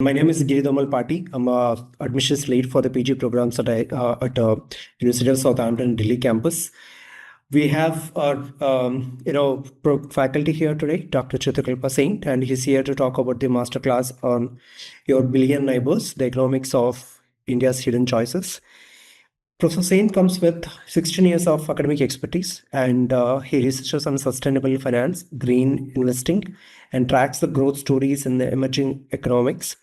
My name is Giridamal Pati. I'm a admissions lead for the PG programs at University of Southampton Delhi campus. We have our faculty here today, Dr. Chitrakalpa Sen, and he's here to talk about the masterclass on your billion neighbors, the economics of India's hidden choices. Professor Sen comes with 16 years of academic expertise, and he researches on sustainable finance, green investing, and tracks the growth stories in the emerging economics.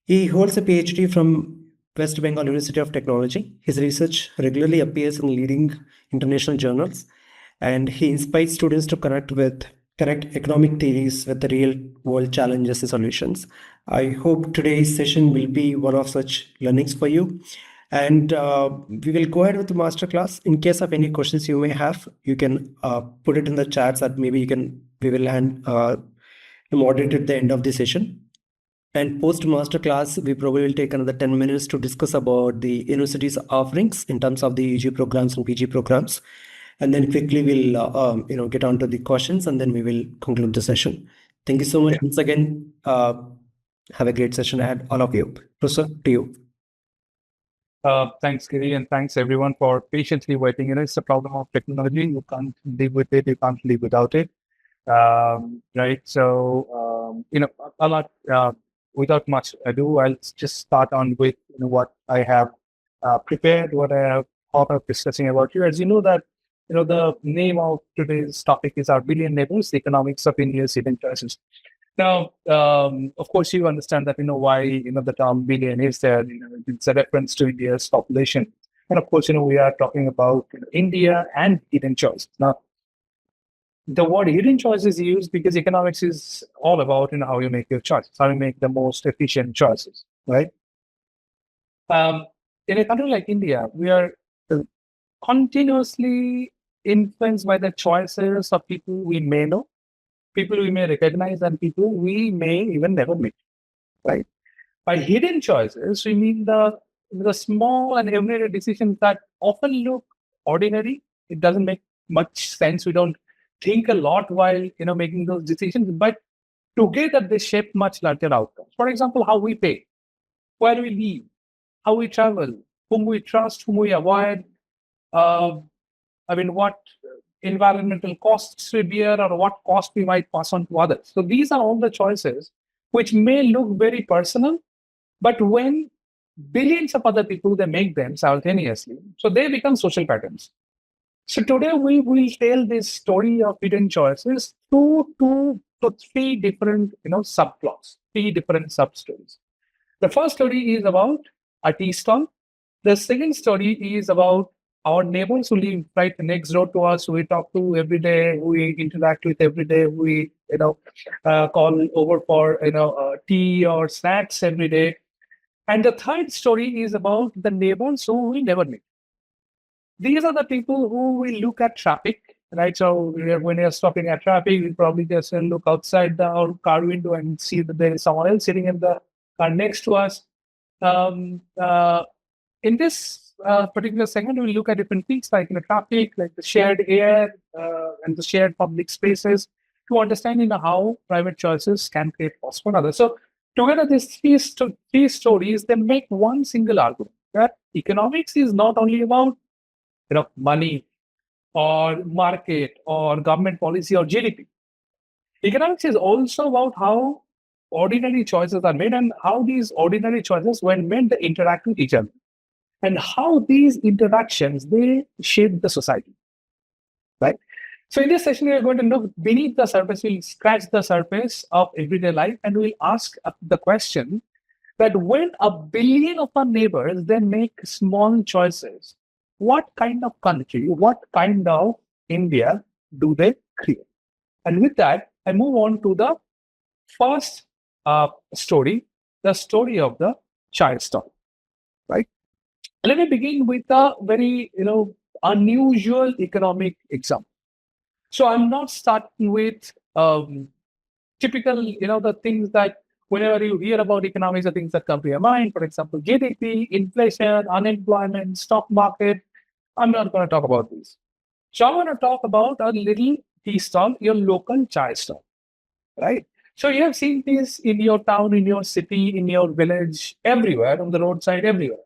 He holds a PhD from West Bengal University of Technology. His research regularly appears in leading international journals, and he inspires students to connect economic theories with the real world challenges and solutions. I hope today's session will be one of such learnings for you. And we will go ahead with the masterclass. In case of any questions you may have, you can put it in the chats, that maybe we will moderate at the end of the session. And post masterclass, we probably will take another 10 minutes to discuss about the university's offerings in terms of the UG programs and PG programs. And then quickly we'll get on to the questions, and then we will conclude the session. Thank you so much once again. Have a great session ahead, all of you. Professor, to you. Thanks, Giri, and thanks everyone for patiently waiting. It's a problem of technology. You can't live with it. You can't live without it. Right. So, a lot. Without much ado, I'll just start on with what I have prepared, what I have thought of discussing about here. As you know that, the name of today's topic is our billion neighbors, the economics of India's hidden choices. Now, of course, you understand that, why, the term billion is there. It's a reference to India's population. And of course, we are talking about India and hidden choices. Now, the word hidden choice is used because economics is all about how you make your choices, how you make the most efficient choices, right? In a country like India, we are continuously influenced by the choices of people we may know, people we may recognize, and people we may even never meet, right? By hidden choices, we mean the small and everyday decisions that often look ordinary. It doesn't make much sense. We don't think a lot while making those decisions, but together they shape much larger outcomes. For example, how we pay, where we live, how we travel, whom we trust, whom we avoid. What environmental costs we bear, or what cost we might pass on to others. So these are all the choices which may look very personal, but when billions of other people, they make them simultaneously, so they become social patterns. So today we will tell this story of hidden choices through two to three different subplots, three different sub-stories. The first story is about a tea stall. The second story is about our neighbors who live right next door to us, who we talk to every day, who we interact with every day, who we call over for tea or snacks every day. And the third story is about the neighbors who we never meet. These are the people who will look at traffic, right? So when you're stopping at traffic, we probably just look outside our car window and see that there is someone else sitting in the car next to us. In this particular segment, we'll look at different things like traffic, like the shared air and the shared public spaces, to understand how private choices can create costs for others. So together, these three stories, they make one single argument that economics is not only about money or market or government policy or GDP. Economics is also about how ordinary choices are made, and how these ordinary choices, when made, they interact with each other, and how these interactions, they shape the society, right? So in this session, we are going to look beneath the surface. We'll scratch the surface of everyday life, and we'll ask the question that when a billion of our neighbors, they make small choices, what kind of country, what kind of India do they create? And with that, I move on to the first story, the story of the chai stall, right? Let me begin with a very, unusual economic example. So I'm not starting with typical, the things that whenever you hear about economics, the things that come to your mind, for example, GDP, inflation, unemployment, stock market. I'm not going to talk about these. So I'm going to talk about a little tea stall, your local chai stall, right? So you have seen this in your town, in your city, in your village, everywhere, on the roadside, everywhere.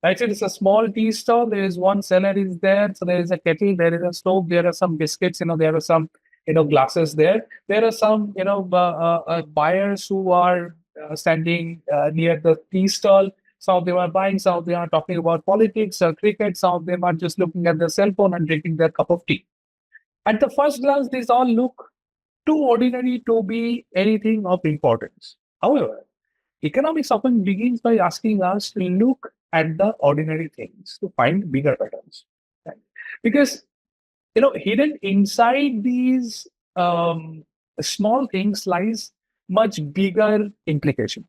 Right? So it's a small tea stall. There is one seller is there. So there is a kettle, there is a stove, there are some biscuits, there are some, glasses there. There are some, buyers who are standing near the tea stall. Some of them are buying, some of them are talking about politics or cricket. Some of them are just looking at their cell phone and drinking their cup of tea. At the first glance, these all look too ordinary to be anything of importance. However, economics often begins by asking us to look at the ordinary things to find bigger patterns. Right? Because hidden inside these small things lies much bigger implication.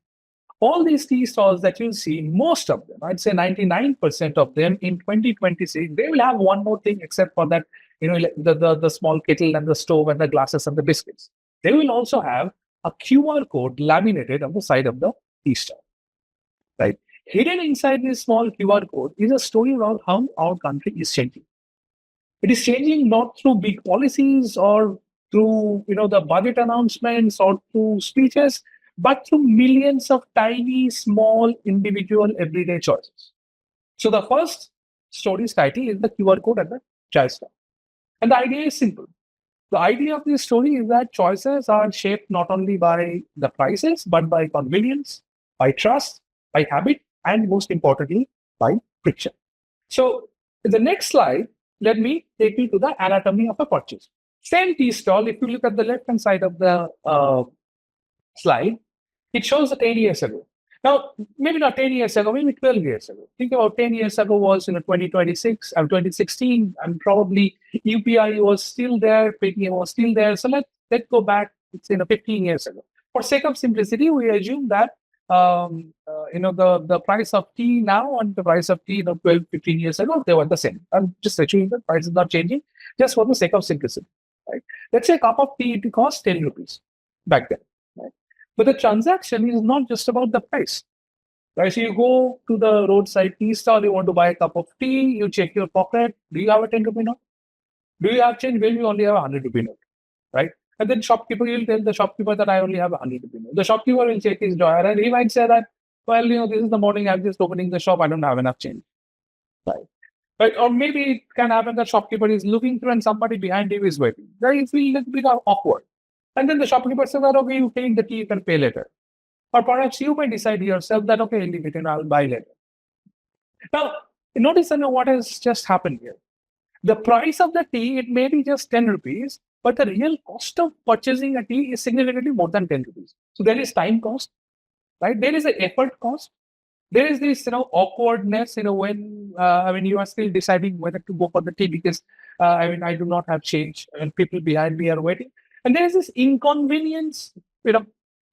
All these tea stalls that you see, most of them, I'd say 99% of them in 2026, they will have one more thing except for that, like the small kettle and the stove and the glasses and the biscuits. They will also have a QR code laminated on the side of the tea stall. Right? Hidden inside this small QR code is a story about how our country is changing. It is changing not through big policies or through the budget announcements or through speeches, but through millions of tiny, small, individual, everyday choices. So the first story's title is the QR code at the chai stall. And the idea is simple. The idea of this story is that choices are shaped not only by the prices, but by convenience, by trust, by habit, and most importantly, by friction. So in the next slide, let me take you to the anatomy of a purchase. Same tea stall, if you look at the left-hand side of the slide, it shows the 10 years ago. Now, maybe not 10 years ago, maybe 12 years ago. Think about 10 years ago was 2026 and 2016, and probably UPI was still there, Paytm was still there. So let's go back, it's 15 years ago. For sake of simplicity, we assume that the price of tea now and the price of tea 12, 15 years ago, they were the same. I'm just assuming the price is not changing, just for the sake of simplicity. Right? Let's say a cup of tea, it cost 10 rupees back then. Right? But the transaction is not just about the price. Right? So you go to the roadside tea stall, you want to buy a cup of tea, you check your pocket. Do you have a 10 rupee note? Do you have change? Well, you only have a 100 rupee note. Right? And then shopkeeper will tell the shopkeeper that I only have a 100 rupee note. The shopkeeper will check his drawer and he might say that, well, this is the morning, I'm just opening the shop, I don't have enough change. Right? Or maybe it can happen that shopkeeper is looking through and somebody behind him is waiting. Right? You feel a little bit awkward. And then the shopkeeper says, well, okay, you take the tea, you can pay later. Or perhaps you may decide yourself that, okay, leave it and I'll buy later. Now, notice what has just happened here. The price of the tea, it may be just 10 rupees, but the real cost of purchasing a tea is significantly more than 10 rupees. So there is time cost, right? There is an effort cost. There is this, awkwardness, when, you are still deciding whether to go for the tea because, I do not have change and people behind me are waiting. And there is this inconvenience,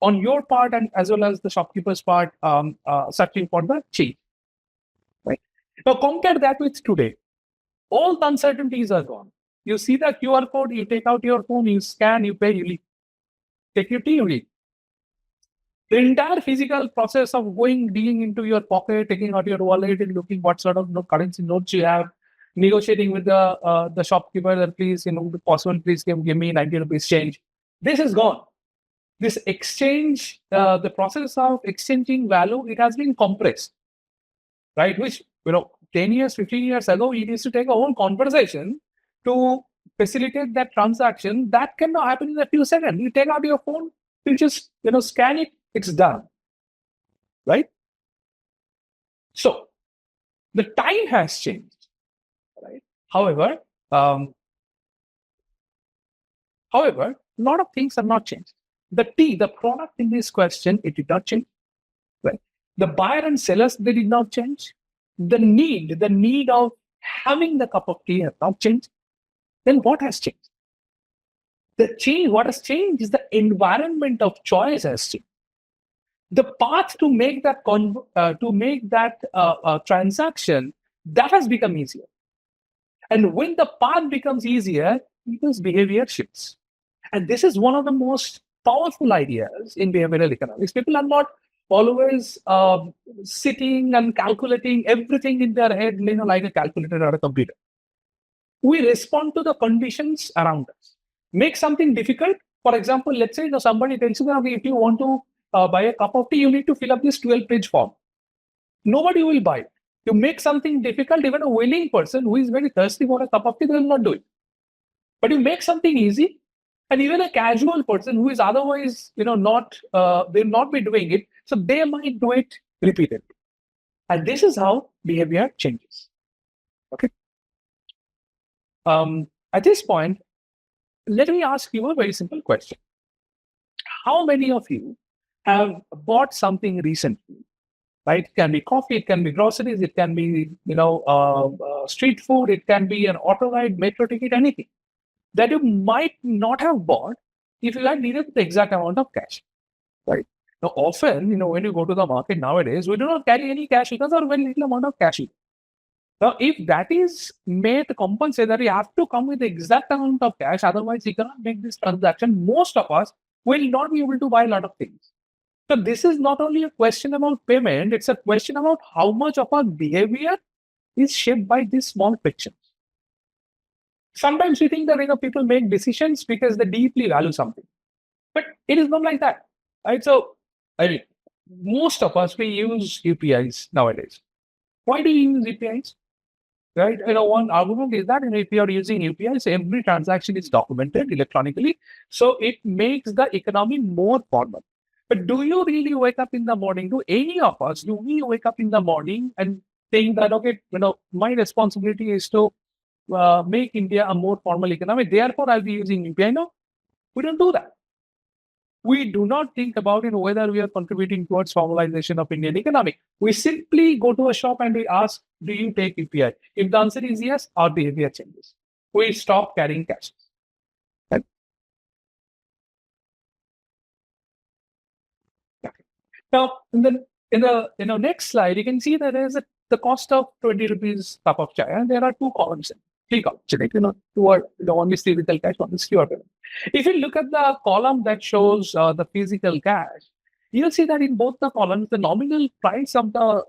on your part and as well as the shopkeeper's part, searching for the change. Right? Now compare that with today. All the uncertainties are gone. You see the QR code, you take out your phone, you scan, you pay, you leave. Take your tea, you leave. The entire physical process of digging into your pocket, taking out your wallet and looking what sort of currency notes you have, negotiating with the shopkeeper that please, possible, please give me 90 rupees change. This is gone. This exchange, the process of exchanging value, it has been compressed, right? Which, 10 years, 15 years ago, it used to take a whole conversation to facilitate that transaction. That cannot happen in a few seconds. You take out your phone, you just, scan it, it's done, right? So the time has changed, right? However, a lot of things have not changed. The tea, the product in this question, it did not change, right? The buyer and sellers, they did not change. The need of having the cup of tea has not changed. Then what has changed? What has changed is the environment of choice has changed. The path to make that transaction, that has become easier. And when the path becomes easier, people's behavior shifts. And this is one of the most powerful ideas in behavioral economics. People are not always sitting and calculating everything in their head, like a calculator or a computer. We respond to the conditions around us. Make something difficult, For example, let's say somebody tells you that if you want to buy a cup of tea, you need to fill up this 12-page form. Nobody will buy it. You make something difficult, even a willing person who is very thirsty for a cup of tea, they will not do it. But you make something easy, and even a casual person who is otherwise, not, will not be doing it, so they might do it repeatedly. And this is how behavior changes. Okay. At this point, let me ask you a very simple question. How many of you have bought something recently? Right? It can be coffee, it can be groceries, it can be, street food, it can be an auto ride, metro ticket, anything that you might not have bought if you had needed the exact amount of cash. Right? Now, often, when you go to the market nowadays, we do not carry any cash with us or very little amount of cash. Now, if that is made compulsory, that you have to come with the exact amount of cash, otherwise you cannot make this transaction, most of us will not be able to buy a lot of things. So this is not only a question about payment, it's a question about how much of our behavior is shaped by these small frictions. Sometimes we think that people make decisions because they deeply value something, but it is not like that, right? So, most of us, we use UPIs nowadays. Why do you use UPIs? Right? One argument is that if you are using UPIs, every transaction is documented electronically, so it makes the economy more formal. But do you really wake up in the morning? Do any of us, do we wake up in the morning and think that, okay, my responsibility is to make India a more formal economy, therefore I'll be using UPI? No, we don't do that. We do not think about whether we are contributing towards formalization of Indian economy. We simply go to a shop and we ask, do you take UPI? If the answer is yes, our behavior changes. We stop carrying cash. Right? Okay. Now, in the next slide, you can see that there is the cost of 20 rupees cup of chai, and there are two columns. Three columns, right? Two are one is physical cash, one is QR payment. If you look at the column that shows the physical cash, you'll see that in both the columns, the nominal price of the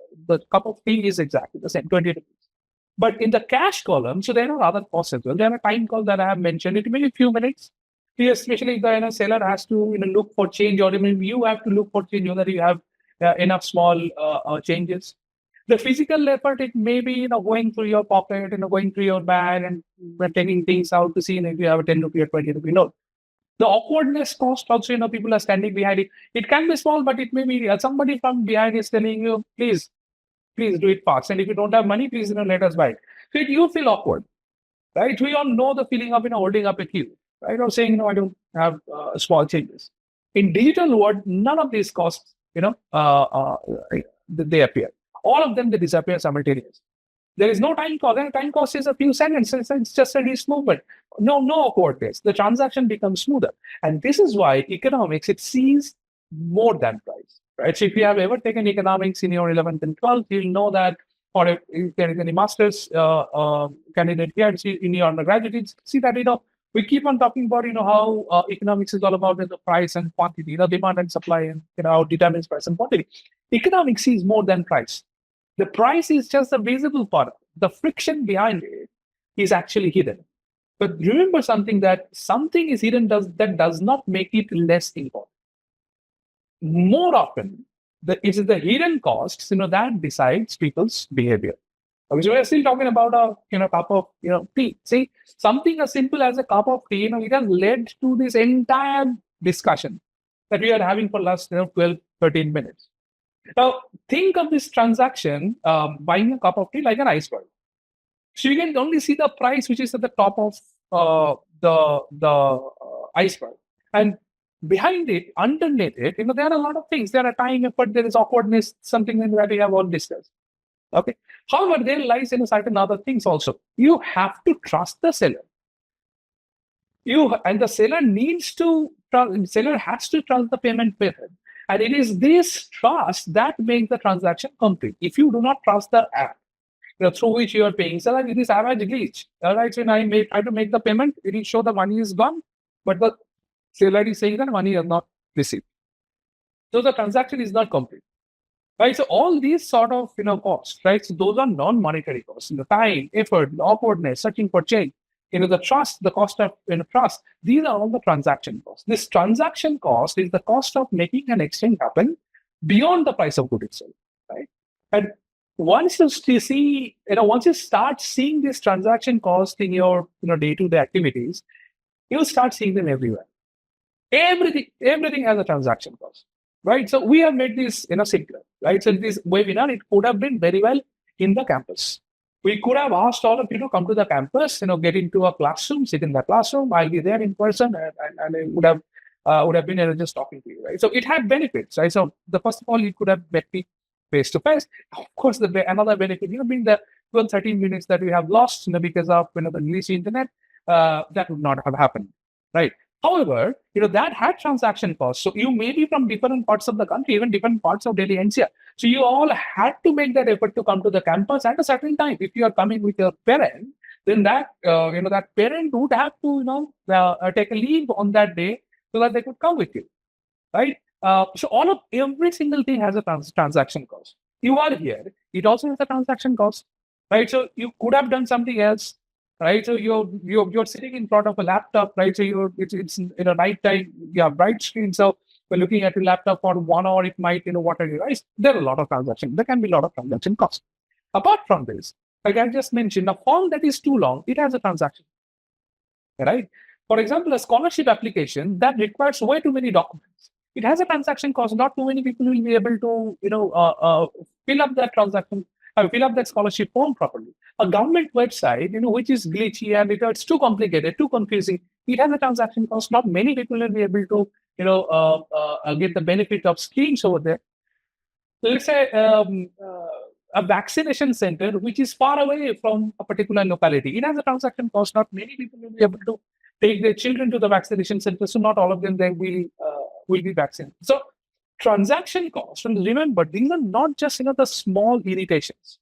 cup of tea is exactly the same, 20 rupees. But in the cash column, so there are other costs as well. There are time costs that I have mentioned. It may be a few minutes. Especially if the seller has to look for change, or even you have to look for change, whether you have enough small changes. The physical effort, it may be going through your pocket, going through your bag and taking things out to see if you have a 10 rupee or 20 rupee note. The awkwardness cost also, people are standing behind it. It can be small, but it may be somebody from behind is telling you, please do it fast. And if you don't have money, please let us buy it. So you feel awkward, right? We all know the feeling of holding up a queue, right? Or saying, I don't have small changes. In digital world, none of these costs, they appear. All of them, they disappear simultaneously. There is no time cost. Time cost is a few seconds. It's just a wrist movement. No awkwardness. The transaction becomes smoother. And this is why economics, it sees more than price, right? So if you have ever taken economics in your 11th and 12th, you'll know that, or if there is any master's candidate here in your undergraduate, see that, we keep on talking about, how economics is all about the price and quantity, demand and supply, and, how determines price and quantity. Economics sees more than price. The price is just the visible part. The friction behind it is actually hidden. But remember something, that something is hidden that does not make it less important. More often, it is the hidden costs, that decides people's behavior. So we're still talking about a cup of tea. See, something as simple as a cup of tea, it has led to this entire discussion that we are having for last 12, 13 minutes. Now, think of this transaction, buying a cup of tea, like an iceberg. So you can only see the price, which is at the top of the iceberg. And behind it, underneath it, there are a lot of things. There are time effort, there is awkwardness, something that we have all discussed. Okay. However, there lies in certain other things also. You have to trust the seller. And the seller has to trust the payment method. And it is this trust that makes the transaction complete. If you do not trust the app through which you are paying, so like this app has glitch. All right, so when I try to make the payment, it will show the money is gone, but the seller is saying that money is not received. So the transaction is not complete. Right, so all these sort of costs, right? So those are non-monetary costs. Time, effort, awkwardness, searching for change. the trust, the cost of trust. These are all the transaction costs. This transaction cost is the cost of making an exchange happen beyond the price of good itself, right? And once you see, once you start seeing this transaction cost in your day-to-day activities, you'll start seeing them everywhere. Everything has a transaction cost, right? So we have made this simpler, right? So this webinar, it could have been very well in the campus. We could have asked all of you to come to the campus, get into a classroom, sit in the classroom. I'll be there in person, and I would have been just talking to you, right? So it had benefits, right? So the first of all, you could have met me face to face. Of course, another benefit, being the 12, 13 minutes that we have lost, because of the English internet, that would not have happened, right? However, that had transaction costs. So you may be from different parts of the country, even different parts of Delhi NCR. So you all had to make that effort to come to the campus at a certain time. If you are coming with your parent, then that that parent would have to take a leave on that day so that they could come with you, right? So every single thing has a transaction cost. You are here; it also has a transaction cost, right? So you could have done something else, right? So you're sitting in front of a laptop, right? So it's in a night time, you have bright screen. So we're looking at your laptop for 1 hour, it might water your eyes. There are a lot of transactions. There can be a lot of transaction costs. Apart from this, like I just mentioned, a form that is too long, it has a transaction, right? For example, a scholarship application that requires way too many documents. It has a transaction cost. Not too many people will be able to, fill up that transaction, fill up that scholarship form properly. A government website, which is glitchy and it's too complicated, too confusing, it has a transaction cost. Not many people will be able to, get the benefit of schemes over there. Let's say a vaccination center which is far away from a particular locality. It has a transaction cost. Not many people will be able to take their children to the vaccination center, so not all of them will be vaccinated. So transaction costs, and remember, these are not just the small irritations.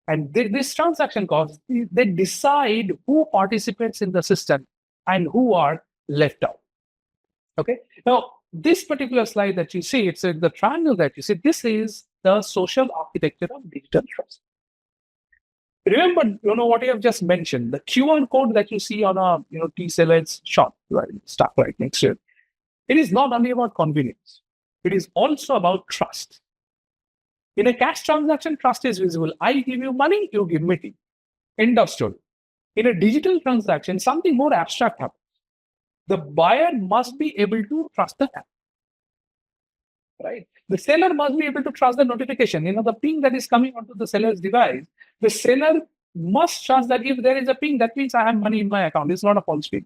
And this transaction costs, they decide who participates in the system and who are left out. Okay. Now, this particular slide that you see, it's the triangle that you see. This is the social architecture of digital trust. Remember, what I have just mentioned, the QR code that you see on a T-Cell's shop, right, stuck right next to it. It is not only about convenience. It is also about trust. In a cash transaction, trust is visible. I give you money, you give me tea. End of story. In a digital transaction, something more abstract happens. The buyer must be able to trust the app. Right? The seller must be able to trust the notification. The ping that is coming onto the seller's device, the seller must trust that if there is a ping, that means I have money in my account. It's not a false ping.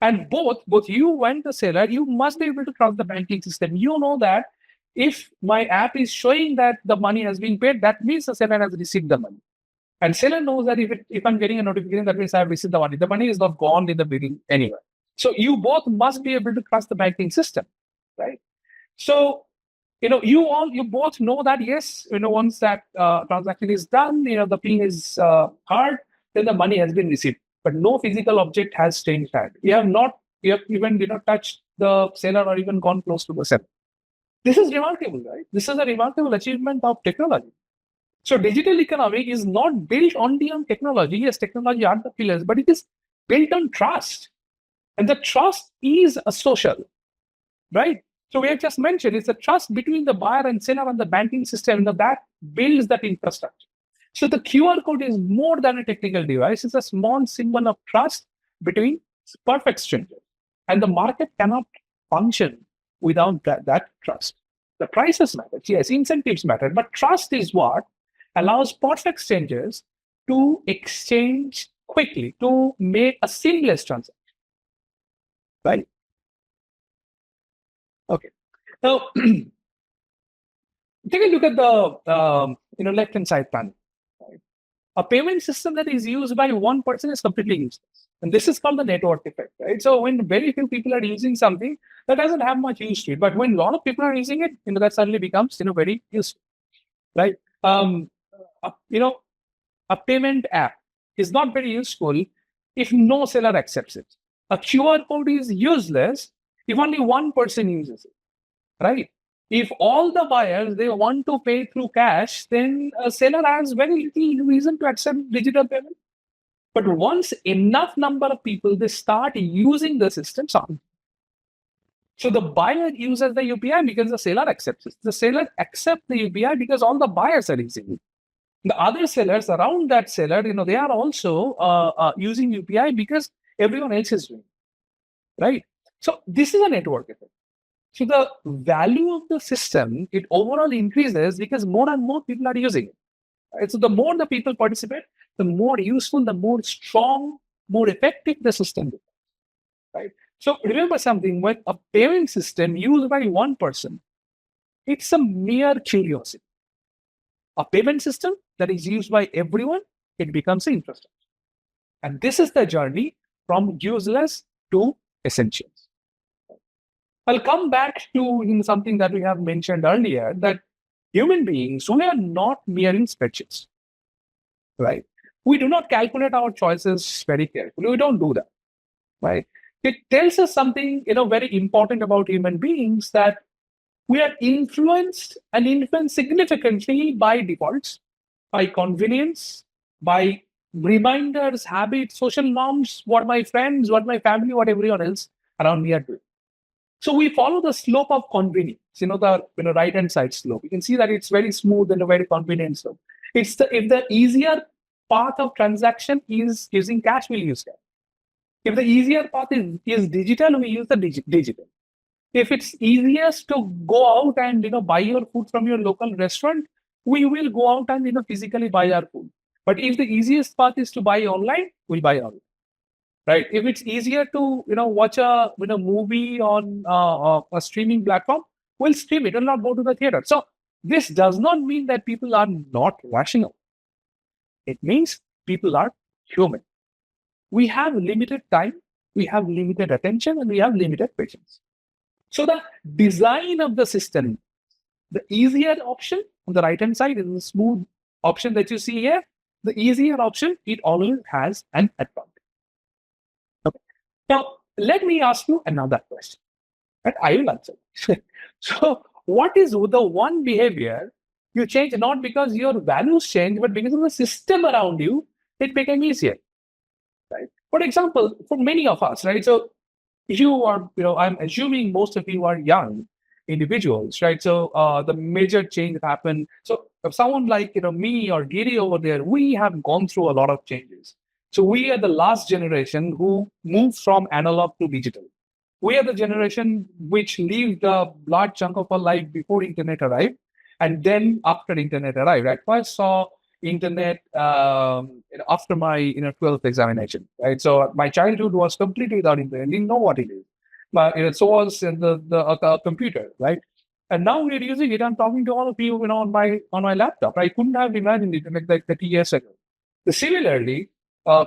And both you and the seller, you must be able to trust the banking system. You know that if my app is showing that the money has been paid, that means the seller has received the money. And seller knows that if I'm getting a notification, that means I have received the money. The money is not gone in the beginning anywhere. So you both must be able to trust the banking system, right? So, you both know that, yes, once that transaction is done, the ping is hard, then the money has been received. But no physical object has changed hand. You have even touched the seller or even gone close to the seller. This is remarkable, right? This is a remarkable achievement of technology. So digital economy is not built only on technology. Yes, technology are the pillars, but it is built on trust. And the trust is a social, right? So we have just mentioned it's a trust between the buyer and seller and the banking system that builds that infrastructure. So the QR code is more than a technical device. It's a small symbol of trust between perfect strangers. And the market cannot function without that trust. The prices matter, yes, incentives matter, but trust is what allows perfect strangers to exchange quickly, to make a seamless transaction. Right? Okay. Now, take a look at the left-hand side panel. Right? A payment system that is used by one person is completely useless, and this is called the network effect. Right? So when very few people are using something, that doesn't have much use to it, but when a lot of people are using it, that suddenly becomes very useful. Right? A payment app is not very useful if no seller accepts it. A QR code is useless if only one person uses it, right? If all the buyers, they want to pay through cash, then a seller has very little reason to accept digital payment. But once enough number of people, they start using the system. So the buyer uses the UPI because the seller accepts it. The seller accepts the UPI because all the buyers are using it. The other sellers around that seller, they are also using UPI because everyone else is doing it, right? So this is a network effect. So the value of the system, it overall increases because more and more people are using it. Right? So the more the people participate, the more useful, the more strong, more effective the system becomes, right? So remember something, when a payment system used by one person, it's a mere curiosity. A payment system that is used by everyone, it becomes infrastructure. And this is the journey from useless to essentials. I'll come back to something that we have mentioned earlier, that human beings, we are not mere spreadsheets, right? We do not calculate our choices very carefully. We don't do that, right? It tells us something, very important about human beings, that we are influenced significantly by defaults, by convenience, by reminders, habits, social norms, what my friends, what my family, what everyone else around me are doing. So we follow the slope of convenience, the right-hand side slope. You can see that it's very smooth and a very convenient slope. If the easier path of transaction is using cash, we'll use cash. If the easier path is digital, we use the digital. If it's easiest to go out and buy your food from your local restaurant, we will go out and physically buy our food. But if the easiest path is to buy online, we'll buy online. Right? If it's easier to watch a movie on a streaming platform, we'll stream it and not go to the theater. So this does not mean that people are not rational. It means people are human. We have limited time, we have limited attention, and we have limited patience. So the design of the system, the easier option on the right-hand side is the smooth option that you see here. The easier option, it always has an advantage. Okay. Now, let me ask you another question. Right? I will answer. So, what is the one behavior you change not because your values change, but because of the system around you, it became easier? Right? For example, for many of us, right? So, you are, I'm assuming most of you are young individuals, right? So the major change happened. So if someone like, me or Giri over there, we have gone through a lot of changes. So we are the last generation who moved from analog to digital. We are the generation which lived a large chunk of our life before internet arrived, and then after internet arrived. Right? First saw internet after my 12th examination, right? So my childhood was completely without internet. I didn't know what it is, but so was the computer, right? And now we're using it. I'm talking to all of you, on my laptop. I couldn't have imagined it like 30 years ago. Similarly,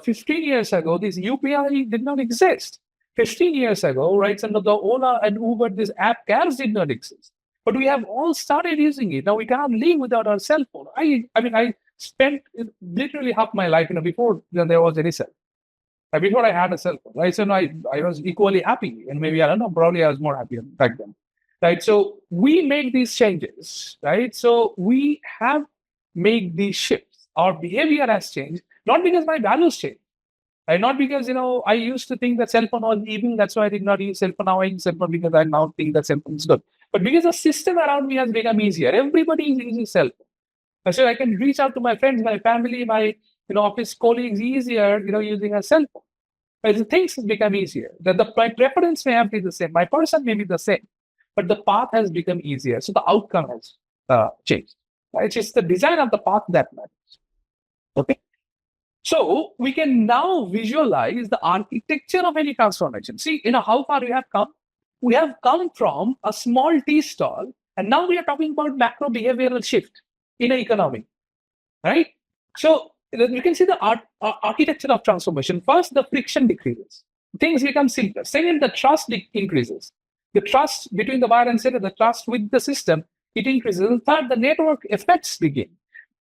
15 years ago, this UPI did not exist. 15 years ago, right? So the Ola and Uber, this app cabs did not exist. But we have all started using it. Now we cannot live without our cell phone. I spent literally half my life, before there was any cell. Before I had a cell phone, right? So I was equally happy, and maybe I don't know, probably I was more happy back then, right? So we make these changes, right? So we have made these shifts. Our behavior has changed, not because my values changed, right? Not because I used to think that cell phone was evil, that's why I did not use cell phone. Now I use cell phone because I now think that cell phone is good. But because the system around me has become easier, everybody is using cell phone. So I can reach out to my friends, my family, my office colleagues easier, using a cell phone. But the things have become easier. My preference may have been the same, my person may be the same, but the path has become easier. So the outcome has changed. Right? It's just the design of the path that matters. Okay. So we can now visualize the architecture of any transformation. See, how far we have come. We have come from a small tea stall, and now we are talking about macro behavioral shift in an economy, right? So you can see the architecture of transformation. First, the friction decreases. Things become simpler. Second, the trust increases. The trust between the buyer and seller, the trust with the system, it increases. And third, the network effects begin.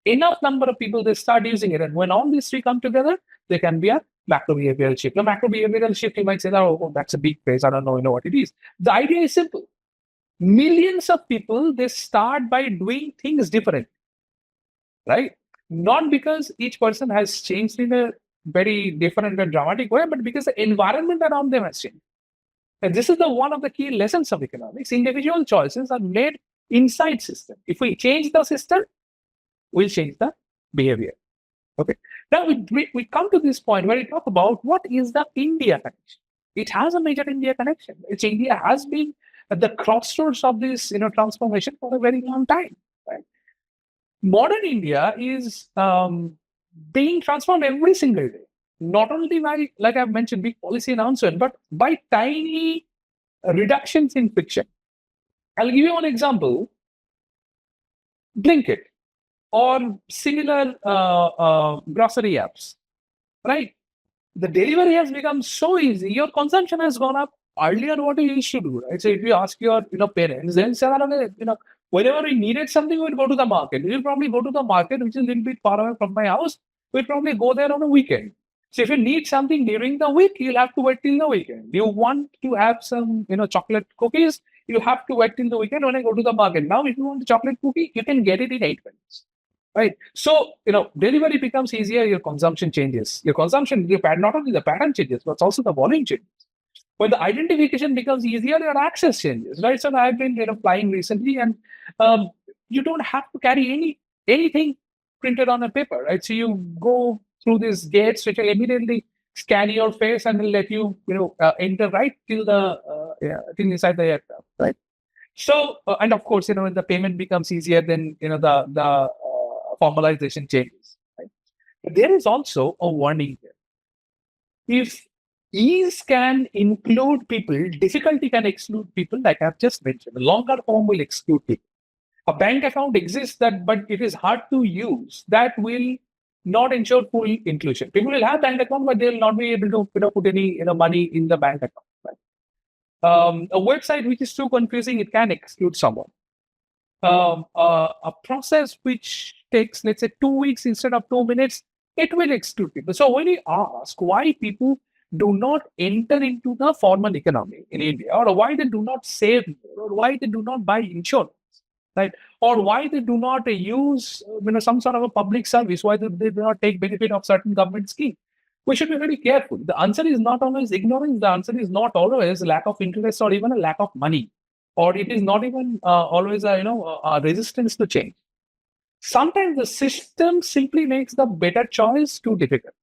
Enough number of people, they start using it. And when all these three come together, there can be a macro behavioral shift. Now, macro behavioral shift, you might say, oh, that's a big phrase. I don't know what it is. The idea is simple. Millions of people, they start by doing things differently, right? Not because each person has changed in a very different and dramatic way, but because the environment around them has changed. And this is the one of the key lessons of economics. Individual choices are made inside system. If we change the system, we'll change the behavior. Okay. Now we come to this point where we talk about what is the India connection. It has a major India connection. India has been at the crossroads of this transformation for a very long time. Right? Modern India is being transformed every single day. Not only by, like I've mentioned, big policy announcement, but by tiny reductions in friction. I'll give you one example. Blinkit or similar grocery apps, right? The delivery has become so easy. Your consumption has gone up. Earlier, what you used to do, right? So if you ask your parents, they'll say, whenever we needed something, we'd go to the market. We'll probably go to the market, which is a little bit far away from my house. We'll probably go there on a weekend. So if you need something during the week, you'll have to wait till the weekend. You want to have some, chocolate cookies, you have to wait till the weekend when I go to the market. Now, if you want a chocolate cookie, you can get it in 8 minutes. Right. So, delivery becomes easier, your consumption changes. Your consumption, not only the pattern changes, but also the volume changes. When the identification becomes easier, your access changes. Right. So I've been flying recently, and you don't have to carry anything printed on a paper. Right. So you go through these gates, which will immediately scan your face and will let you, enter right till till inside the aircraft. Right. So, and of course, when the payment becomes easier, then the formalization changes. Right? But there is also a warning here. If ease can include people, difficulty can exclude people, like I've just mentioned. A longer form will exclude people. A bank account exists, but it is hard to use. That will not ensure full inclusion. People will have bank account, but they will not be able to put any money in the bank account. Right? A website which is too confusing, it can exclude someone. A process which takes, let's say, 2 weeks instead of 2 minutes, it will exclude people. So when you ask why people do not enter into the formal economy in India, or why they do not save more, or why they do not buy insurance, right, or why they do not use some sort of a public service, why they do not take benefit of certain government scheme, we should be very careful. The answer is not always ignorance. The answer is not always lack of interest or even a lack of money. Or it is not even always a resistance to change. Sometimes the system simply makes the better choice too difficult.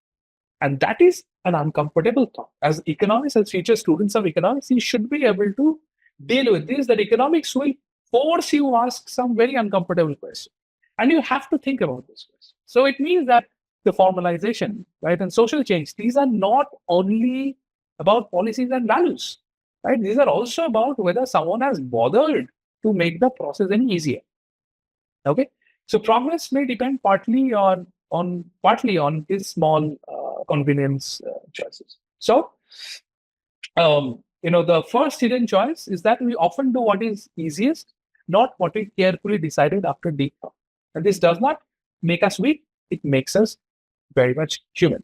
And that is an uncomfortable thought. As economists, as future students of economics, you should be able to deal with this, that economics will force you to ask some very uncomfortable questions. And you have to think about this question. So it means that the formalization, right, and social change, these are not only about policies and values. Right? These are also about whether someone has bothered to make the process any easier. Okay, so progress may depend partly on these small convenience choices. So, the first hidden choice is that we often do what is easiest, not what we carefully decided after deep thought. And this does not make us weak; it makes us very much human.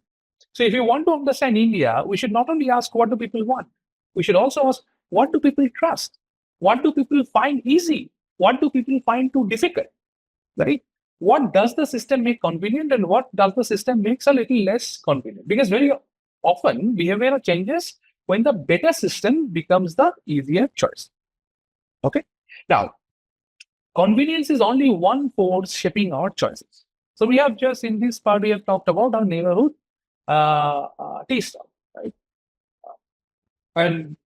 So, if you want to understand India, we should not only ask what do people want. We should also ask, what do people trust? What do people find easy? What do people find too difficult? Right? What does the system make convenient, and what does the system makes a little less convenient? Because very often behavior changes when the better system becomes the easier choice. Okay. Now, convenience is only one force shaping our choices. So we have just in this part we have talked about our neighborhood tea stall, right? And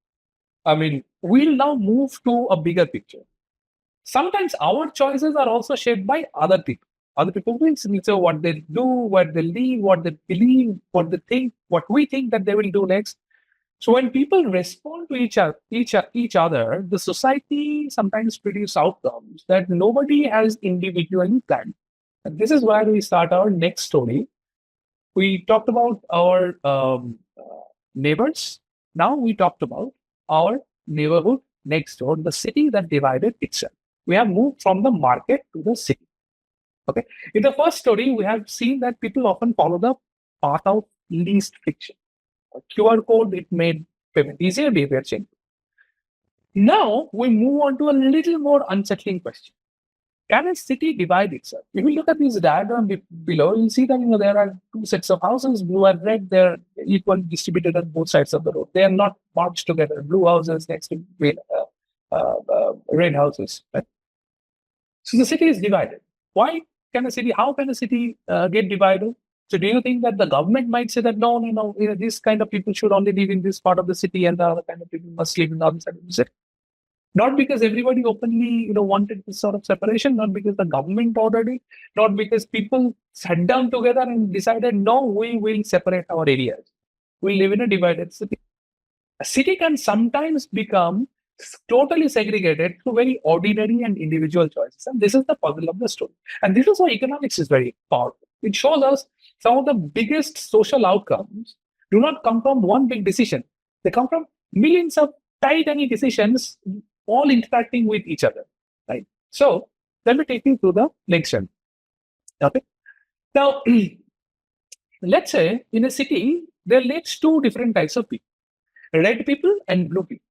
I mean, we'll now move to a bigger picture. Sometimes our choices are also shaped by other people. Other people think so what they do, what they live, what they believe, what they think, what we think that they will do next. So when people respond to each other, the society sometimes produces outcomes that nobody has individually planned. And this is where we start our next story. We talked about our neighbors. Now we talked about our neighborhood next door, the city that divided itself. We have moved from the market to the city. Okay. In the first story, we have seen that people often follow the path of least friction. A QR code, it made payment easier, behavior change. Now we move on to a little more unsettling question. Can a city divide itself? If you look at this diagram below, you'll see that there are two sets of houses, blue and red. They're equally distributed on both sides of the road. They are not marched together. Blue houses next to red houses. Right? So the city is divided. Why can a city? How can a city get divided? So do you think that the government might say that no, this kind of people should only live in this part of the city, and the other kind of people must live in the other side of the city? Not because everybody openly, wanted this sort of separation, not because the government ordered it, not because people sat down together and decided, no, we will separate our areas. We live in a divided city. A city can sometimes become totally segregated through very ordinary and individual choices. And this is the puzzle of the story. And this is why economics is very powerful. It shows us some of the biggest social outcomes do not come from one big decision. They come from millions of tiny decisions all interacting with each other, right? So let me take you to the next one. Okay. Now, let's say in a city, there lives two different types of people, red people and blue people.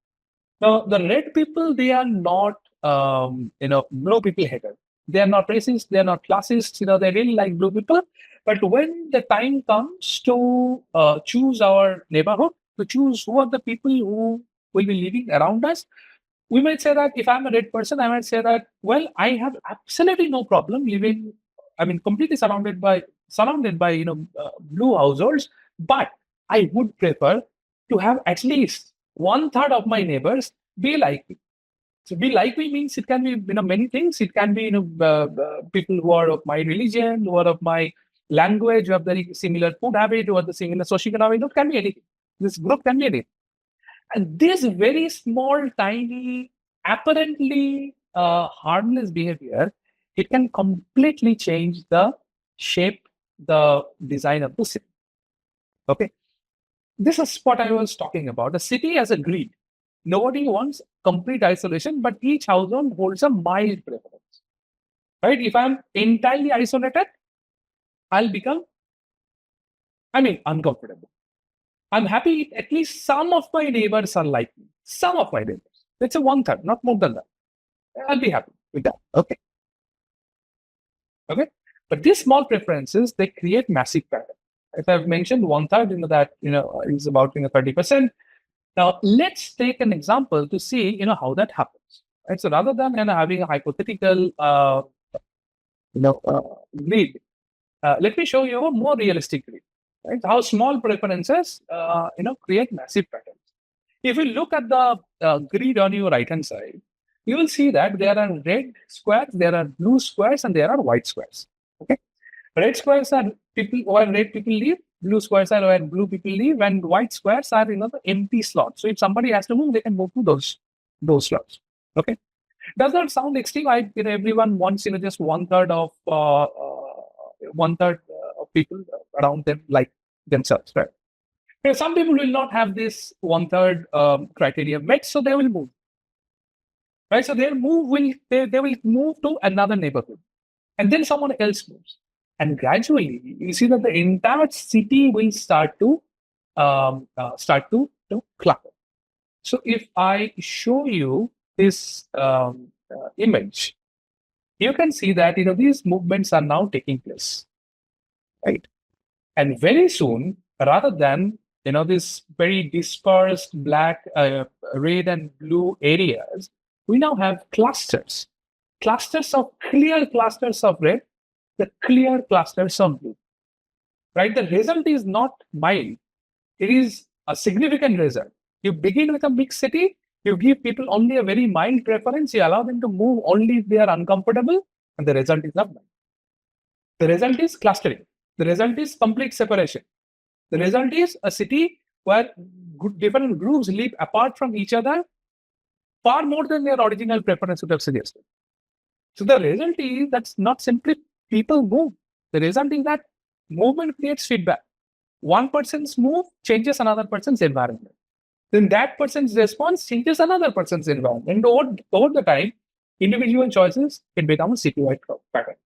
Now, the red people, they are not, blue people haters. They are not racist. They are not classist. They really like blue people. But when the time comes to choose our neighborhood, to choose who are the people who will be living around us, we might say that if I'm a red person, I might say that, well, I have absolutely no problem living, completely surrounded by blue households, but I would prefer to have at least 1/3 of my neighbors be like me. So be like me means it can be many things. It can be people who are of my religion, who are of my language, who have very similar food habit, who have the similar socioeconomic. It can be anything. This group can be anything. And this very small, tiny, apparently harmless behavior, it can completely change the shape, the design of the city. Okay. This is what I was talking about. The city as a grid. Nobody wants complete isolation, but each household holds a mild preference. Right? If I'm entirely isolated, I'll become, uncomfortable. I'm happy if at least some of my neighbors are like me. Some of my neighbors. Let's say 1/3, not more than that. I'll be happy with that. Okay. Okay. But these small preferences, they create massive patterns. If I've mentioned 1/3, that is about 30%. Now let's take an example to see how that happens. Right? So rather than having a hypothetical grid, let me show you a more realistic grid. Right? How small preferences create massive patterns. If you look at the grid on your right hand side, you will see that there are red squares, there are blue squares, and there are white squares. Okay, red squares are people where red people live, blue squares are where blue people live, and white squares are the empty slots. So if somebody has to move, they can move to those slots. Okay, does that sound extreme? Everyone wants just 1/3 of 1/3 of people around them like themselves, right? Some people will not have this 1/3 criteria met, so they will move. Right, so they will move to another neighborhood, and then someone else moves, and gradually you see that the entire city will start to clutter. So if I show you this image, you can see that these movements are now taking place, right? And very soon, rather than this very dispersed black, red, and blue areas, we now have clusters of clear clusters of red, the clear clusters of blue. Right? The result is not mild; it is a significant result. You begin with a mixed city. You give people only a very mild preference. You allow them to move only if they are uncomfortable, and the result is not mild. The result is clustering. The result is complete separation. The result is a city where different groups live apart from each other far more than their original preference would have suggested. So the result is that's not simply people move. The result is that movement creates feedback. One person's move changes another person's environment. Then that person's response changes another person's environment. And over the time, individual choices can become a citywide pattern.